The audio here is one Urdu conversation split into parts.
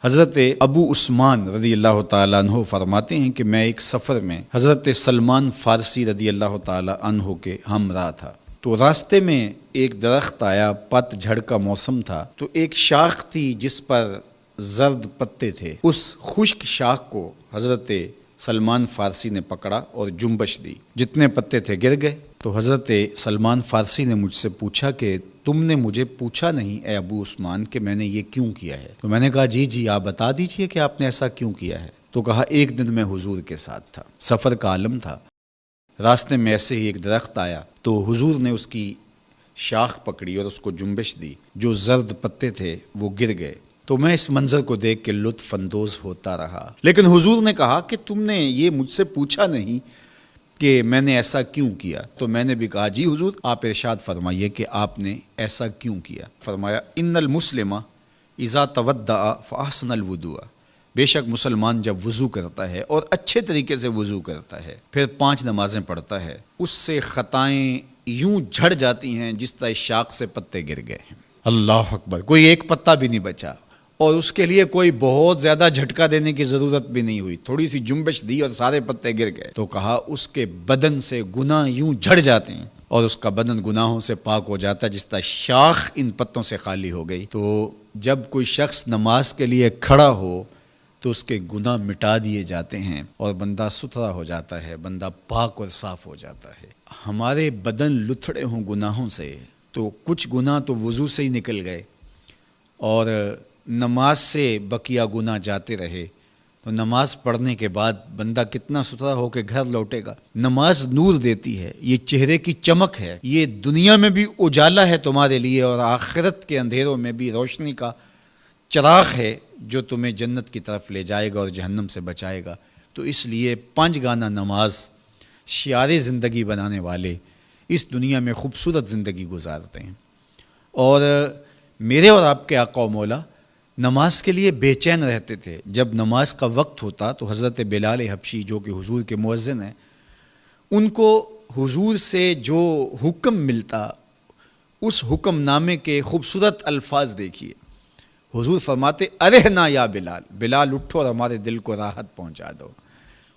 حضرت ابو عثمان رضی اللہ تعالیٰ عنہ فرماتے ہیں کہ میں ایک سفر میں حضرت سلمان فارسی رضی اللہ تعالیٰ عنہ کے ہمراہ تھا، تو راستے میں ایک درخت آیا، پت جھڑ کا موسم تھا، تو ایک شاخ تھی جس پر زرد پتے تھے۔ اس خشک شاخ کو حضرت سلمان فارسی نے پکڑا اور جنبش دی، جتنے پتے تھے گر گئے۔ تو حضرت سلمان فارسی نے مجھ سے پوچھا کہ تم نے مجھے پوچھا نہیں اے ابو عثمان کہ میں نے یہ کیوں کیا ہے؟ تو میں نے کہا جی آپ بتا دیجئے کہ آپ نے ایسا کیوں کیا ہے۔ تو کہا ایک دن میں حضور کے ساتھ تھا، سفر کا عالم تھا، راستے میں ایسے ہی ایک درخت آیا، تو حضور نے اس کی شاخ پکڑی اور اس کو جنبش دی، جو زرد پتے تھے وہ گر گئے۔ تو میں اس منظر کو دیکھ کے لطف اندوز ہوتا رہا، لیکن حضور نے کہا کہ تم نے یہ مجھ سے پوچھا نہیں کہ میں نے ایسا کیوں کیا۔ تو میں نے بھی کہا جی حضور آپ ارشاد فرمائیے کہ آپ نے ایسا کیوں کیا۔ فرمایا ان المسلم اذا تودع فاحسن الوضوء، بے شک مسلمان جب وضو کرتا ہے اور اچھے طریقے سے وضو کرتا ہے، پھر 5 نمازیں پڑھتا ہے، اس سے خطائیں یوں جھڑ جاتی ہیں جس طرح شاخ سے پتے گر گئے ہیں۔ اللہ اکبر، کوئی ایک پتا بھی نہیں بچا، اور اس کے لیے کوئی بہت زیادہ جھٹکا دینے کی ضرورت بھی نہیں ہوئی، تھوڑی سی جنبش دی اور سارے پتے گر گئے۔ تو کہا اس کے بدن سے گناہ یوں جھڑ جاتے ہیں اور اس کا بدن گناہوں سے پاک ہو جاتا ہے جس طرح شاخ ان پتوں سے خالی ہو گئی۔ تو جب کوئی شخص نماز کے لیے کھڑا ہو تو اس کے گناہ مٹا دیے جاتے ہیں اور بندہ ستھرا ہو جاتا ہے، بندہ پاک اور صاف ہو جاتا ہے۔ ہمارے بدن لتھڑے ہوں گناہوں سے تو کچھ گناہ تو وضو سے ہی نکل گئے، اور نماز سے بقیہ گناہ جاتے رہے، تو نماز پڑھنے کے بعد بندہ کتنا ستھرا ہو کے گھر لوٹے گا۔ نماز نور دیتی ہے، یہ چہرے کی چمک ہے، یہ دنیا میں بھی اجالا ہے تمہارے لیے اور آخرت کے اندھیروں میں بھی روشنی کا چراغ ہے جو تمہیں جنت کی طرف لے جائے گا اور جہنم سے بچائے گا۔ تو اس لیے 5 گانا نماز شعار زندگی بنانے والے اس دنیا میں خوبصورت زندگی گزارتے ہیں، اور میرے اور آپ کے آقا و مولا نماز کے لیے بے چین رہتے تھے۔ جب نماز کا وقت ہوتا تو حضرت بلال حبشی جو کہ حضور کے مؤذن ہیں، ان کو حضور سے جو حکم ملتا اس حکم نامے کے خوبصورت الفاظ دیکھیے۔ حضور فرماتے ارحنا یا بلال، بلال اٹھو اور ہمارے دل کو راحت پہنچا دو۔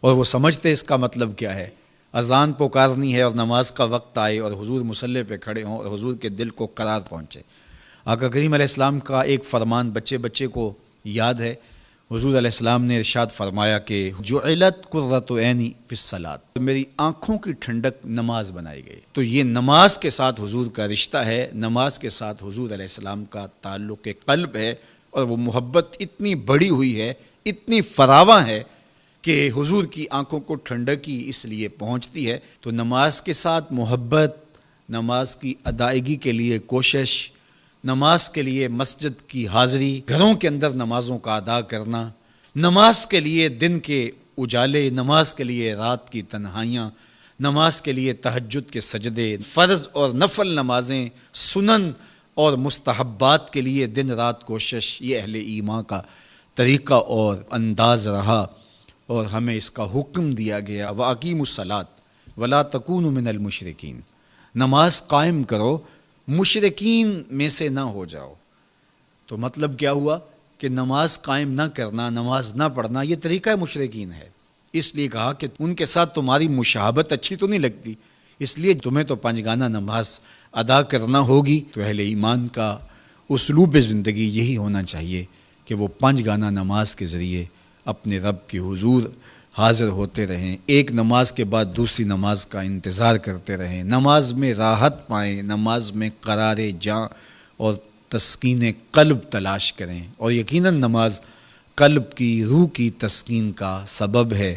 اور وہ سمجھتے اس کا مطلب کیا ہے، اذان پکارنی ہے اور نماز کا وقت آئے اور حضور مصلی پہ کھڑے ہوں اور حضور کے دل کو قرار پہنچے۔ آقا کریم علیہ السلام کا ایک فرمان بچے کو یاد ہے، حضور علیہ السلام نے ارشاد فرمایا کہ جعلت قرۃ عینی فی الصلاۃ، میری آنکھوں کی ٹھنڈک نماز بنائی گئی۔ تو یہ نماز کے ساتھ حضور کا رشتہ ہے، نماز کے ساتھ حضور علیہ السلام کا تعلق قلب ہے، اور وہ محبت اتنی بڑی ہوئی ہے، اتنی فراواں ہے کہ حضور کی آنکھوں کو ٹھنڈک ہی اس لیے پہنچتی ہے۔ تو نماز کے ساتھ محبت، نماز کی ادائیگی کے لیے کوشش، نماز کے لیے مسجد کی حاضری، گھروں کے اندر نمازوں کا ادا کرنا، نماز کے لیے دن کے اجالے، نماز کے لیے رات کی تنہائیاں، نماز کے لیے تہجد کے سجدے، فرض اور نفل نمازیں، سنن اور مستحبات کے لیے دن رات کوشش، یہ اہل ایمان کا طریقہ اور انداز رہا، اور ہمیں اس کا حکم دیا گیا وَأَقِیمُوا الصَّلَاةَ وَلَا تَکُونُوا مِنَ الْمُشْرِکِینَ، نماز قائم کرو، مشرکین میں سے نہ ہو جاؤ۔ تو مطلب کیا ہوا کہ نماز قائم نہ کرنا، نماز نہ پڑھنا، یہ طریقہ مشرکین ہے۔ اس لیے کہا کہ ان کے ساتھ تمہاری مشابہت اچھی تو نہیں لگتی، اس لیے تمہیں تو 5 گانا نماز ادا کرنا ہوگی۔ تو اہل ایمان کا اسلوب زندگی یہی ہونا چاہیے کہ وہ 5 گانا نماز کے ذریعے اپنے رب کے حضور حاضر ہوتے رہیں، ایک نماز کے بعد دوسری نماز کا انتظار کرتے رہیں، نماز میں راحت پائیں، نماز میں قرار جاں اور تسکین قلب تلاش کریں، اور یقیناً نماز قلب کی، روح کی تسکین کا سبب ہے۔